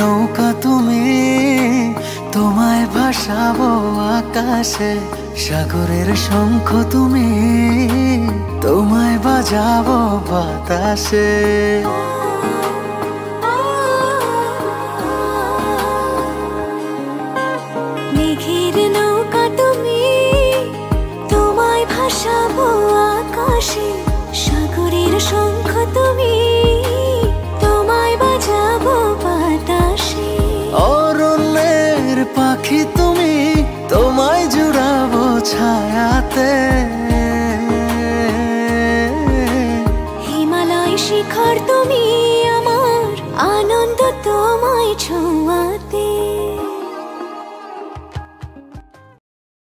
নৌকা তুমি, তোমায় ভাসাবো আকাশে। সাগরের শঙ্খ তুমি, তোমায় বাজাবো বাতাসে। মেঘের নৌকা তুমি, তোমায় ভাসাবো আকাশে। সাগরের শঙ্খ তুমি, তোমায় বাজাবো বাতাসে। অরণ্যের পাখি তুমি, তোমায় জুড়াবো ছায়াতে।